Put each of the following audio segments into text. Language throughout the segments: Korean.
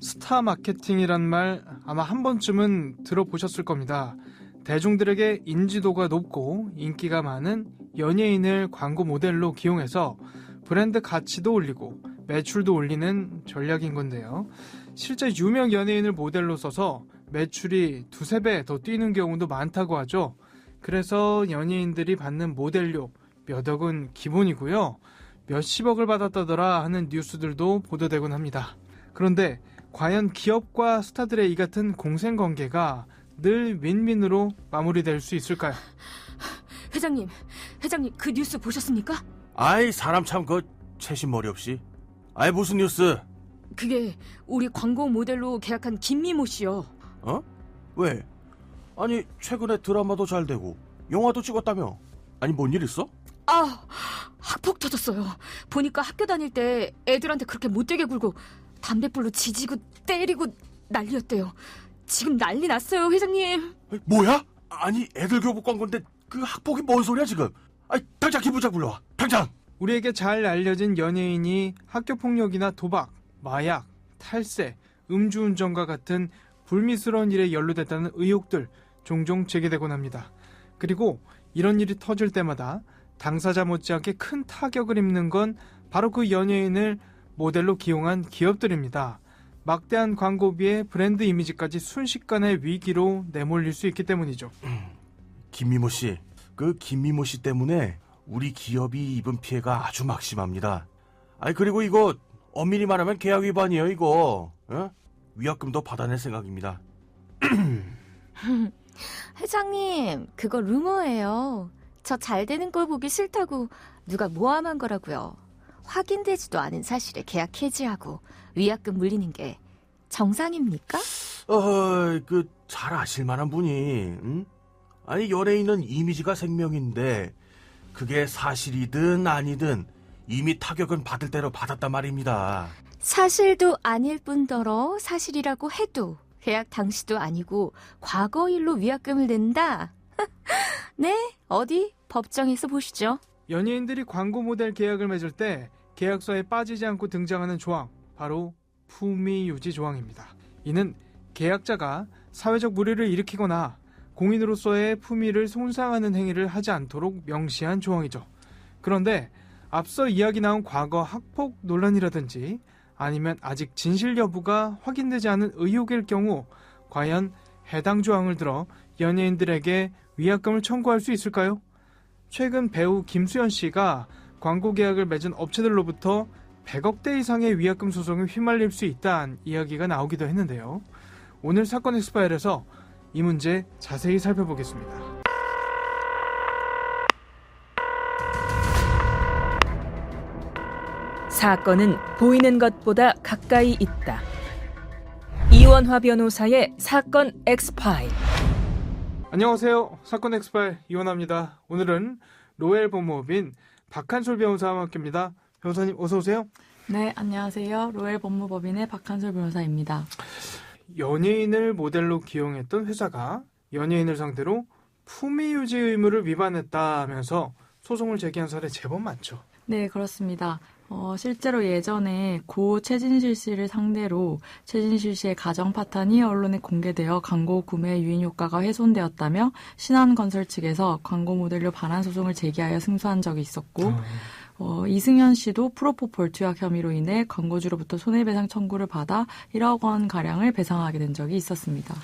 스타 마케팅이란 말 아마 한 번쯤은 들어보셨을 겁니다. 대중들에게 인지도가 높고 인기가 많은 연예인을 광고 모델로 기용해서 브랜드 가치도 올리고 매출도 올리는 전략인 건데요. 실제 유명 연예인을 모델로 써서 매출이 2~3배 더 뛰는 경우도 많다고 하죠. 그래서 연예인들이 받는 모델료 몇 억은 기본이고요. 몇십억을 받았다더라 하는 뉴스들도 보도되곤 합니다. 그런데 과연 기업과 스타들의 이 같은 공생관계가 늘 윈윈으로 마무리될 수 있을까요? 회장님 그 뉴스 보셨습니까? 아이 사람 참 채신 머리 없이. 아이 무슨 뉴스? 그게 우리 광고 모델로 계약한 김미모 씨요. 어? 왜? 아니 최근에 드라마도 잘 되고 영화도 찍었다며. 아니 뭔 일 있어? 학폭 터졌어요. 보니까 학교 다닐 때 애들한테 그렇게 못되게 굴고 담뱃불로 지지고 때리고 난리였대요. 지금 난리 났어요, 회장님. 뭐야? 아니 애들 교복 광고인데 그 학폭이 뭔 소리야 지금? 아이 당장 김부장 불러와. 당장. 우리에게 잘 알려진 연예인이 학교폭력이나 도박, 마약, 탈세, 음주운전과 같은 불미스러운 일에 연루됐다는 의혹들 종종 제기되곤 합니다. 그리고 이런 일이 터질 때마다 당사자 못지않게 큰 타격을 입는 건 바로 그 연예인을 모델로 기용한 기업들입니다. 막대한 광고비에 브랜드 이미지까지 순식간에 위기로 내몰릴 수 있기 때문이죠. 김미모 씨, 그 김미모 씨 때문에 우리 기업이 입은 피해가 아주 막심합니다. 아니 그리고 이거 엄밀히 말하면 계약 위반이에요 이거. 어? 위약금도 받아낼 생각입니다. 회장님, 그거 루머예요. 저 잘 되는 걸 보기 싫다고 누가 모함한 거라고요. 확인되지도 않은 사실에 계약 해지하고 위약금 물리는 게 정상입니까? 잘 아실 만한 분이, 응? 아니 연예인은 이미지가 생명인데 그게 사실이든 아니든 이미 타격은 받을 대로 받았단 말입니다. 사실도 아닐 뿐더러 사실이라고 해도 계약 당시도 아니고 과거 일로 위약금을 낸다? 네, 어디 법정에서 보시죠. 연예인들이 광고 모델 계약을 맺을 때 계약서에 빠지지 않고 등장하는 조항, 바로 품위 유지 조항입니다. 이는 계약자가 사회적 물의를 일으키거나 공인으로서의 품위를 손상하는 행위를 하지 않도록 명시한 조항이죠. 그런데 앞서 이야기 나온 과거 학폭 논란이라든지 아니면 아직 진실 여부가 확인되지 않은 의혹일 경우 과연 해당 조항을 들어 연예인들에게 위약금을 청구할 수 있을까요? 최근 배우 김수현 씨가 광고 계약을 맺은 업체들로부터 100억대 이상의 위약금 소송에 휘말릴 수 있다는 이야기가 나오기도 했는데요. 오늘 사건 엑스파일에서 이 문제 자세히 살펴보겠습니다. 사건은 보이는 것보다 가까이 있다. 이원화 변호사의 사건 엑스파일. 안녕하세요. 사건 엑스파일 이원화입니다. 오늘은 로엘 법무법인 박한솔 변호사와 함께입니다. 변호사님 어서 오세요. 네, 안녕하세요. 로엘 법무법인의 박한솔 변호사입니다. 연예인을 모델로 기용했던 회사가 연예인을 상대로 품위 유지 의무를 위반했다면서 소송을 제기한 사례 제법 많죠. 네, 그렇습니다. 실제로 예전에 고 최진실 씨를 상대로 최진실 씨의 가정 파탄이 언론에 공개되어 광고 구매 유인 효과가 훼손되었다며 신한건설 측에서 광고 모델료 반환 소송을 제기하여 승소한 적이 있었고 이승현 씨도 프로포폴 투약 혐의로 인해 광고주로부터 손해배상 청구를 받아 1억 원 가량을 배상하게 된 적이 있었습니다.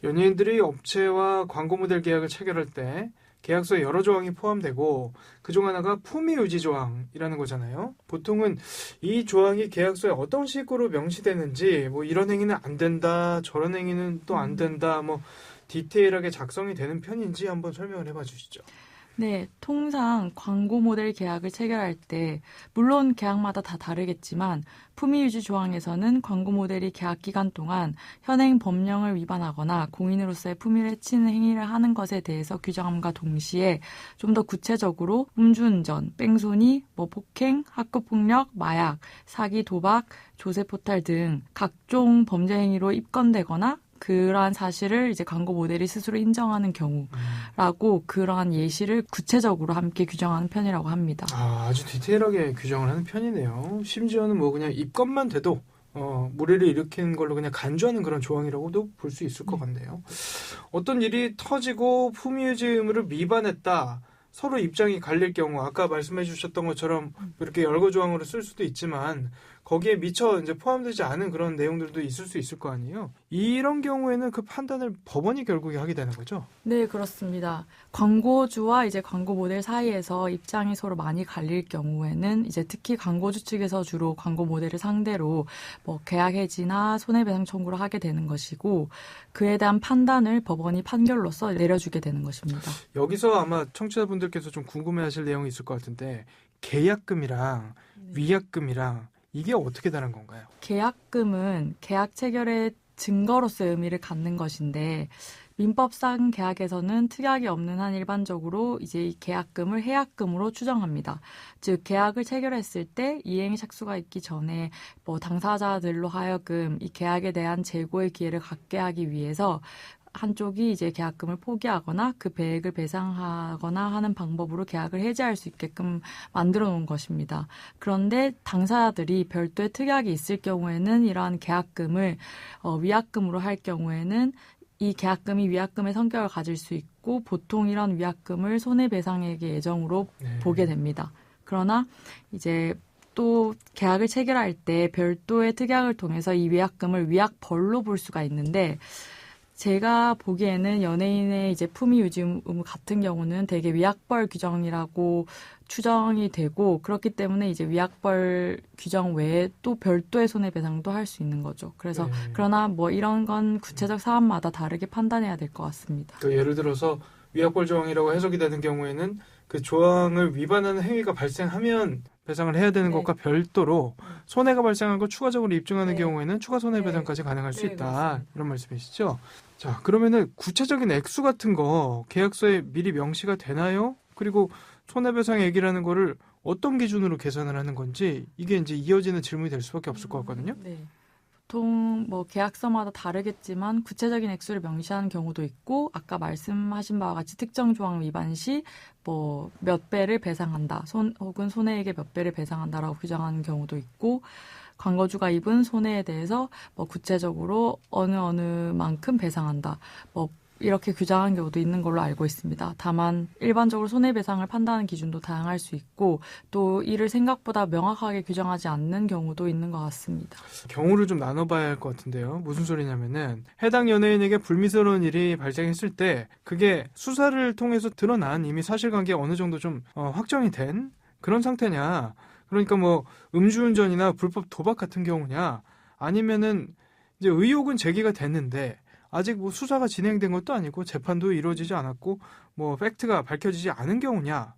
연예인들이 업체와 광고 모델 계약을 체결할 때 계약서에 여러 조항이 포함되고 그중 하나가 품위 유지 조항이라는 거잖아요. 보통은 이 조항이 계약서에 어떤 식으로 명시되는지 뭐 이런 행위는 안 된다, 저런 행위는 또 안 된다, 뭐 디테일하게 작성이 되는 편인지 한번 설명을 해봐 주시죠. 네, 통상 광고 모델 계약을 체결할 때 물론 계약마다 다 다르겠지만 품위 유지 조항에서는 광고 모델이 계약 기간 동안 현행 법령을 위반하거나 공인으로서의 품위를 해치는 행위를 하는 것에 대해서 규정함과 동시에 좀 더 구체적으로 음주운전, 뺑소니, 폭행, 학교폭력, 마약, 사기, 도박, 조세 포탈 등 각종 범죄 행위로 입건되거나 그러한 사실을 이제 광고 모델이 스스로 인정하는 경우라고 그러한 예시를 구체적으로 함께 규정하는 편이라고 합니다. 아주 디테일하게 규정을 하는 편이네요. 심지어는 뭐 그냥 입건만 돼도 무리를 일으킨 걸로 그냥 간주하는 그런 조항이라고도 볼 수 있을 것 같네요. 어떤 일이 터지고 품위유지 의무를 위반했다. 서로 입장이 갈릴 경우 아까 말씀해 주셨던 것처럼 이렇게 열거 조항으로 쓸 수도 있지만 거기에 미처 이제 포함되지 않은 그런 내용들도 있을 수 있을 거 아니에요. 이런 경우에는 그 판단을 법원이 결국에 하게 되는 거죠. 네, 그렇습니다. 광고주와 이제 광고 모델 사이에서 입장이 서로 많이 갈릴 경우에는 이제 특히 광고주 측에서 주로 광고 모델을 상대로 뭐 계약 해지나 손해배상 청구를 하게 되는 것이고 그에 대한 판단을 법원이 판결로서 내려주게 되는 것입니다. 여기서 아마 청취자분들께서 좀 궁금해하실 내용이 있을 것 같은데 계약금이랑 위약금이랑 이게 어떻게 다른 건가요? 계약금은 계약 체결의 증거로서의 의미를 갖는 것인데 민법상 계약에서는 특약이 없는 한 일반적으로 이제 이 계약금을 해약금으로 추정합니다. 즉 계약을 체결했을 때 이행의 착수가 있기 전에 뭐 당사자들로 하여금 이 계약에 대한 재고의 기회를 갖게 하기 위해서 한쪽이 이제 계약금을 포기하거나 그 배액을 배상하거나 하는 방법으로 계약을 해지할 수 있게끔 만들어 놓은 것입니다. 그런데 당사자들이 별도의 특약이 있을 경우에는 이러한 계약금을 위약금으로 할 경우에는 이 계약금이 위약금의 성격을 가질 수 있고 보통 이런 위약금을 손해배상액의 예정으로 보게 됩니다. 그러나 이제 또 계약을 체결할 때 별도의 특약을 통해서 이 위약금을 위약벌로 볼 수가 있는데 제가 보기에는 연예인의 이제 품위 유지 의무 같은 경우는 되게 위약벌 규정이라고 추정이 되고 그렇기 때문에 이제 위약벌 규정 외에 또 별도의 손해배상도 할 수 있는 거죠. 그래서 그러나 뭐 이런 건 구체적 사안마다 다르게 판단해야 될 것 같습니다. 또 예를 들어서 위약벌 조항이라고 해석이 되는 경우에는 그 조항을 위반하는 행위가 발생하면 배상을 해야 되는 것과 별도로 손해가 발생한 걸 추가적으로 입증하는 경우에는 추가 손해배상까지 가능할 수 있다. 그렇습니다. 이런 말씀이시죠? 자, 그러면은 구체적인 액수 같은 거 계약서에 미리 명시가 되나요? 그리고 손해배상액이라는 거를 어떤 기준으로 계산을 하는 건지 이게 이제 이어지는 질문이 될 수밖에 없을 것 같거든요. 네. 보통 뭐 계약서마다 다르겠지만 구체적인 액수를 명시하는 경우도 있고 아까 말씀하신 바와 같이 특정 조항 위반 시 뭐 몇 배를 배상한다. 혹은 손해액의 몇 배를 배상한다라고 규정하는 경우도 있고 광고주가 입은 손해에 대해서 뭐 구체적으로 어느 만큼 배상한다. 뭐 이렇게 규정한 경우도 있는 걸로 알고 있습니다. 다만 일반적으로 손해배상을 판단하는 기준도 다양할 수 있고 또 이를 생각보다 명확하게 규정하지 않는 경우도 있는 것 같습니다. 경우를 좀 나눠봐야 할 것 같은데요. 무슨 소리냐면은 해당 연예인에게 불미스러운 일이 발생했을 때 그게 수사를 통해서 드러난 이미 사실관계가 어느 정도 좀 확정이 된 그런 상태냐. 그러니까 뭐 음주운전이나 불법 도박 같은 경우냐 아니면은 이제 의혹은 제기가 됐는데 아직 뭐 수사가 진행된 것도 아니고 재판도 이루어지지 않았고 뭐 팩트가 밝혀지지 않은 경우냐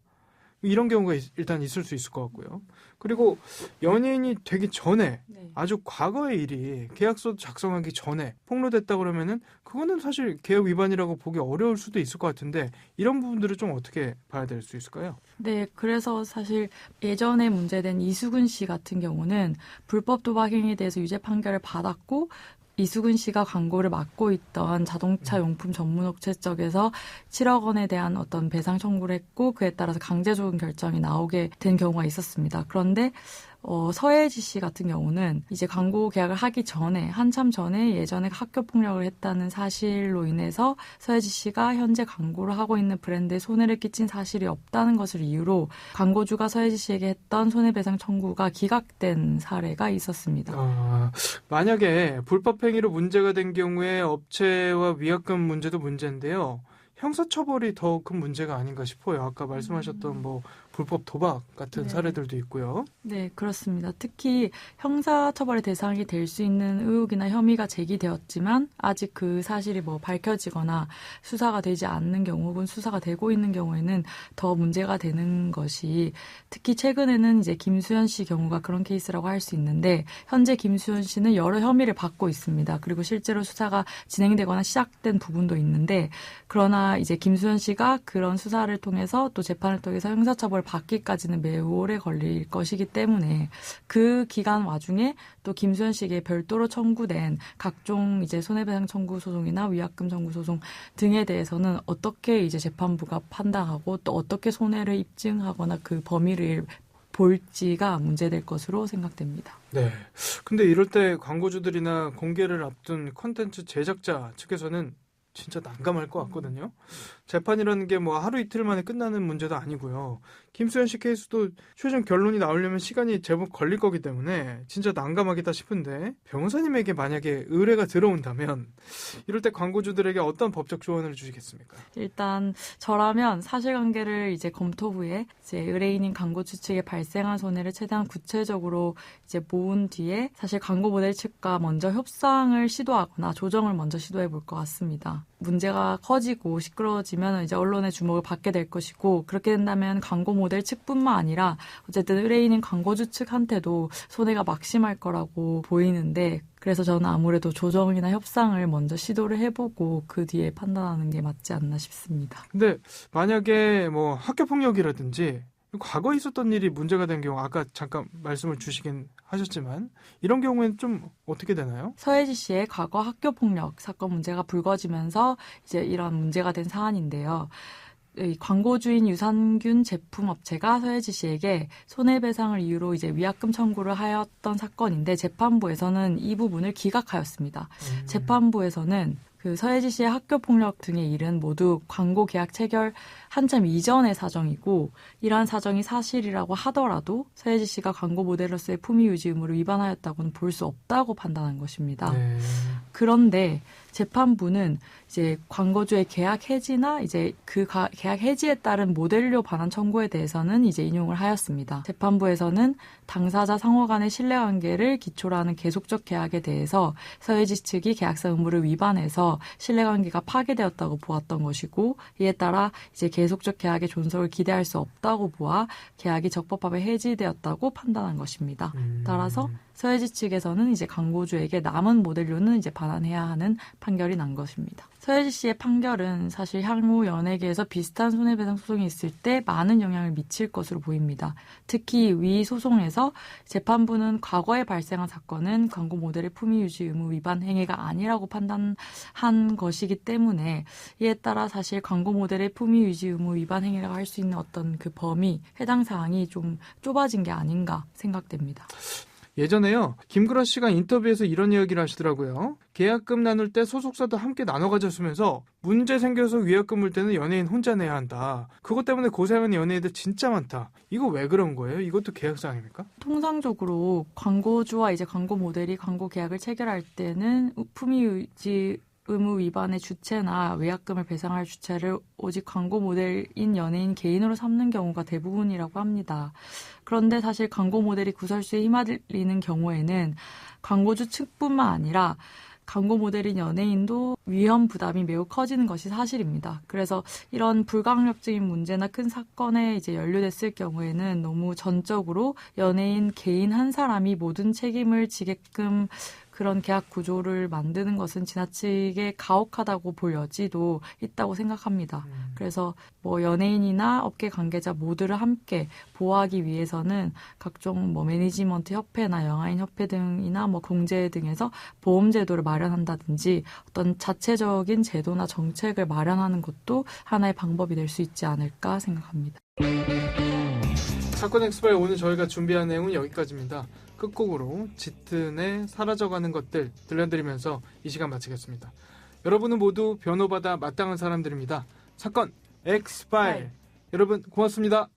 이런 경우가 일단 있을 수 있을 것 같고요. 그리고 연예인이 되기 전에 아주 과거의 일이 계약서 작성하기 전에 폭로됐다 그러면은 그거는 사실 계약 위반이라고 보기 어려울 수도 있을 것 같은데 이런 부분들을 좀 어떻게 봐야 될 수 있을까요? 네, 그래서 사실 예전에 문제된 이수근 씨 같은 경우는 불법 도박 행위에 대해서 유죄 판결을 받았고 이수근 씨가 광고를 맡고 있던 자동차 용품 전문업체 쪽에서 7억 원에 대한 어떤 배상 청구를 했고 그에 따라서 강제조정 결정이 나오게 된 경우가 있었습니다. 그런데 서예지 씨 같은 경우는 이제 광고 계약을 하기 전에 한참 전에 예전에 학교 폭력을 했다는 사실로 인해서 서예지 씨가 현재 광고를 하고 있는 브랜드에 손해를 끼친 사실이 없다는 것을 이유로 광고주가 서예지 씨에게 했던 손해배상 청구가 기각된 사례가 있었습니다. 만약에 불법 행위로 문제가 된 경우에 업체와 위약금 문제도 문제인데요. 형사처벌이 더 큰 문제가 아닌가 싶어요. 아까 말씀하셨던 뭐 불법 도박 같은 사례들도 있고요. 네, 그렇습니다. 특히 형사처벌의 대상이 될 수 있는 의혹이나 혐의가 제기되었지만 아직 그 사실이 뭐 밝혀지거나 수사가 되지 않는 경우 혹은 수사가 되고 있는 경우에는 더 문제가 되는 것이 특히 최근에는 이제 김수현 씨 경우가 그런 케이스라고 할 수 있는데 현재 김수현 씨는 여러 혐의를 받고 있습니다. 그리고 실제로 수사가 진행되거나 시작된 부분도 있는데 그러나 이제 김수현 씨가 그런 수사를 통해서 또 재판을 통해서 형사처벌 받기까지는 매우 오래 걸릴 것이기 때문에 그 기간 와중에 또 김수현 씨에게 별도로 청구된 각종 이제 손해배상 청구 소송이나 위약금 청구 소송 등에 대해서는 어떻게 이제 재판부가 판단하고 또 어떻게 손해를 입증하거나 그 범위를 볼지가 문제될 것으로 생각됩니다. 네. 근데 이럴 때 광고주들이나 공개를 앞둔 콘텐츠 제작자 측에서는 진짜 난감할 것 같거든요. 재판이라는 게 뭐 하루 이틀 만에 끝나는 문제도 아니고요. 김수현 씨 케이스도 최종 결론이 나오려면 시간이 제법 걸릴 거기 때문에 진짜 난감하겠다 싶은데 변호사님에게 만약에 의뢰가 들어온다면 이럴 때 광고주들에게 어떤 법적 조언을 주시겠습니까? 일단 저라면 사실관계를 이제 검토 후에 이제 의뢰인인 광고주 측에 발생한 손해를 최대한 구체적으로 이제 모은 뒤에 사실 광고 모델 측과 먼저 협상을 시도하거나 조정을 먼저 시도해 볼 것 같습니다. 문제가 커지고 시끄러워지면 이제 언론의 주목을 받게 될 것이고 그렇게 된다면 광고 모델 측뿐만 아니라 어쨌든 의뢰인인 광고주 측한테도 손해가 막심할 거라고 보이는데 그래서 저는 아무래도 조정이나 협상을 먼저 시도를 해보고 그 뒤에 판단하는 게 맞지 않나 싶습니다. 근데 만약에 뭐 학교폭력이라든지 과거에 있었던 일이 문제가 된 경우 아까 잠깐 말씀을 주시긴 하셨지만 이런 경우에는 좀 어떻게 되나요? 서혜지 씨의 과거 학교폭력 사건 문제가 불거지면서 이제 이런 문제가 된 사안인데요. 이 광고주인 유산균 제품업체가 서혜지 씨에게 손해배상을 이유로 이제 위약금 청구를 하였던 사건인데 재판부에서는 이 부분을 기각하였습니다. 재판부에서는 그 서혜지 씨의 학교폭력 등의 일은 모두 광고 계약 체결 한참 이전의 사정이고 이러한 사정이 사실이라고 하더라도 서혜지 씨가 광고 모델로서의 품위 유지 의무를 위반하였다고는 볼 수 없다고 판단한 것입니다. 네. 그런데 재판부는 이제 광고주의 계약 해지나 이제 그 계약 해지에 따른 모델료 반환 청구에 대해서는 이제 인용을 하였습니다. 재판부에서는 당사자 상호 간의 신뢰관계를 기초로 하는 계속적 계약에 대해서 서혜지 측이 계약서 의무를 위반해서 신뢰관계가 파괴되었다고 보았던 것이고 이에 따라 이제 계속적 계약의 존속을 기대할 수 없다고 보아 계약이 적법하게 해지되었다고 판단한 것입니다. 따라서 서혜지 측에서는 이제 광고주에게 남은 모델료는 이제 반환해야 하는 판결이 난 것입니다. 서혜지 씨의 판결은 사실 향후 연예계에서 비슷한 손해배상 소송이 있을 때 많은 영향을 미칠 것으로 보입니다. 특히 위 소송에서 재판부는 과거에 발생한 사건은 광고 모델의 품위 유지 의무 위반 행위가 아니라고 판단한 것이기 때문에 이에 따라 사실 광고 모델의 품위 유지 의무 위반 행위라고 할 수 있는 어떤 그 범위, 해당 사항이 좀 좁아진 게 아닌가 생각됩니다. 예전에요. 김구라 씨가 인터뷰에서 이런 이야기를 하시더라고요. 계약금 나눌 때 소속사도 함께 나눠 가졌으면서 문제 생겨서 위약금 물 때는 연예인 혼자 내야 한다. 그것 때문에 고생하는 연예인들 진짜 많다. 이거 왜 그런 거예요? 이것도 계약사항입니까? 통상적으로 광고주와 이제 광고 모델이 광고 계약을 체결할 때는 품위 유지 의무 위반의 주체나 위약금을 배상할 주체를 오직 광고 모델인 연예인 개인으로 삼는 경우가 대부분이라고 합니다. 그런데 사실 광고 모델이 구설수에 휘말리는 경우에는 광고주 측뿐만 아니라 광고 모델인 연예인도 위험 부담이 매우 커지는 것이 사실입니다. 그래서 이런 불강력적인 문제나 큰 사건에 이제 연루됐을 경우에는 너무 전적으로 연예인 개인 한 사람이 모든 책임을 지게끔 그런 계약 구조를 만드는 것은 지나치게 가혹하다고 볼 여지도 있다고 생각합니다. 그래서 뭐 연예인이나 업계 관계자 모두를 함께 보호하기 위해서는 각종 뭐 매니지먼트 협회나 영화인 협회 등이나 뭐 공제 등에서 보험 제도를 마련한다든지 어떤 자체적인 제도나 정책을 마련하는 것도 하나의 방법이 될 수 있지 않을까 생각합니다. 사건 엑스파일 오늘 저희가 준비한 내용은 여기까지입니다. 끝곡으로 짙은의 사라져가는 것들 들려드리면서 이 시간 마치겠습니다. 여러분은 모두 변호받아 마땅한 사람들입니다. 사건 엑스파일 여러분 고맙습니다.